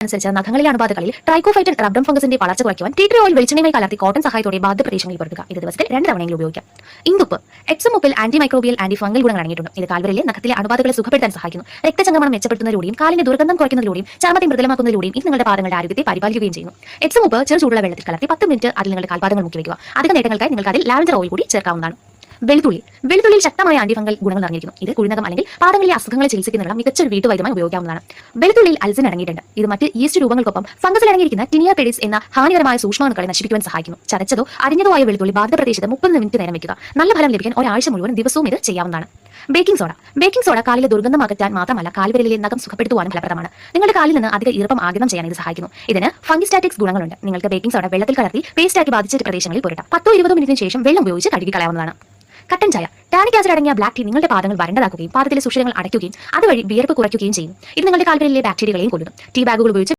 അനുസരിച്ച് നഖങ്ങളിലെ അണുബാധകളിൽ ട്രൈക്കോഫൈറ്റൻ റബ്ഡം ഫംഗസിന്റെ വളർച്ച കുറയ്ക്കുവാൻ tea tree oil വെളിച്ചെണ്ണയുമായി കലർത്തി കോട്ടൺ സഹായത്തോടെ ബാധിത പ്രദേശങ്ങളിൽ പുരട്ടുക. ഇത് ദിവസത്തിൽ 2 തവണയെങ്കിലും ഉപയോഗിക്കാം. ഇന്ദുപ്പ് എപ്സം ഉപ്പിൽ ആന്റി മൈക്രോബിയൽ ആന്റി ഫംഗൽ ഗുണങ്ങൾ അടങ്ങിയിട്ടുണ്ട്. ഇത് കാൽവരിലെ നഖത്തിലെ അണുബാധകളെ സുഖപ്പെടുത്താൻ സഹായിക്കുന്നു. രക്തചംക്രമണം മെച്ചപ്പെടുത്തുന്നതിലൂടെയും കാലിന്റെ ദുർഗന്ധം കുറയ്ക്കുന്നതിലൂടെയും ചർമ്മത്തെ മൃദുലമാക്കുന്നതിലൂടെയും ഇത് നിങ്ങളുടെ പാദങ്ങളുടെ ആരോഗ്യത്തെ പരിപാലിക്കുകയും ചെയ്യുന്നു. എപ്സം ഉപ്പ് ചെറു ചൂടുള്ള വെള്ളത്തിൽ കലർത്തി 10 മിനിറ്റ് അതിൽ നിങ്ങളുടെ കാൽപാദങ്ങൾ മുക്കി വയ്ക്കുക. അധിക നേട്ടങ്ങൾക്കായി നിങ്ങൾക്ക് അതിൽ ലാവൻഡർ ഓയിൽ കൂടി ചേർക്കാവുന്നതാണ്. വെളുത്തുള്ളിയിൽ ശക്തമായ ആന്റിഫംഗൽ ഗുണങ്ങൾ അടങ്ങിയിരിക്കുന്നു. ഇത് കുഴിനകം അല്ലെങ്കിൽ പാദങ്ങളിലെ അസുഖങ്ങളെ ചികിത്സിക്കുന്നതിനുള്ള മികച്ച ഒരു വീട്ടുവൈദ്യമായി ഉപയോഗിക്കാവുന്നതാണ്. വെളുത്തുള്ളിയിൽ അൽസിൻ അടങ്ങിയിട്ടുണ്ട്. ഇത് മറ്റ് ഈസ്റ്റ് രൂപങ്ങൾക്കൊപ്പം ഫംഗസിൽ അടങ്ങിയിരിക്കുന്ന ടിനിയ പെഡിസ് എന്ന ഹാനികരമായ സൂക്ഷ്മാണുക്കളെ നശിപ്പിക്കുവാൻ സഹായിക്കുന്നു. ചതച്ചതോ അരിഞ്ഞതോ ആയ വെളുത്തുള്ളി ബാധിത പ്രദേശത്ത് 30 മിനിറ്റ് നേരം വെക്കുക. നല്ല ഫലം ലഭിക്കാൻ ഒരാഴ്ച മുഴുവൻ ദിവസവും ഇത് ചെയ്യാവുന്നതാണ്. ബേക്കിംഗ് സോഡ കാലിലെ ദുർഗന്ധം അകറ്റാൻ മാത്രമല്ല കാൽവിരലിലെ നഖം സുഖപ്പെടുത്തുവാനും ഫലപ്രദമാണ്. നിങ്ങളുടെ കാലിൽ നിന്ന് അധിക ഈർപ്പം ആഗിരണം ചെയ്യാൻ ഇത് സഹായിക്കുന്നു. ഇതിന് ഫംഗിസ്റ്റാറ്റിക്സ് ഗുണങ്ങളുണ്ട്. നിങ്ങൾക്ക് ബേക്കിംഗ് സോഡ വെള്ളത്തിൽ കലർത്തി പേസ്റ്റാക്കി ബാധിച്ച പ്രദേശങ്ങളിൽ പുരട്ടാം. 10-20 മിനിറ്റിന് ശേഷം വെള്ളം ഉപയോഗിച്ച് കഴുകി കളയാവുന്നതാണ്. കട്ടൻ ചായ ടാനിക് ആസിഡ് അടങ്ങിയ ബ്ലാക്ക് ടീ നിങ്ങളുടെ പാദങ്ങൾ വരണ്ടതാക്കുകയും പാദത്തിലെ സുഷിരങ്ങൾ അടയ്ക്കുകയും അതുവഴി വിയർപ്പ് കുറയ്ക്കുകയും ചെയ്യും. ഇത് നിങ്ങളുടെ കാൽവിരലിലെ ബാക്ടീരിയകളെയും കൊല്ലുന്നു. ടീ ബാഗുകൾ ഉപയോഗിച്ച്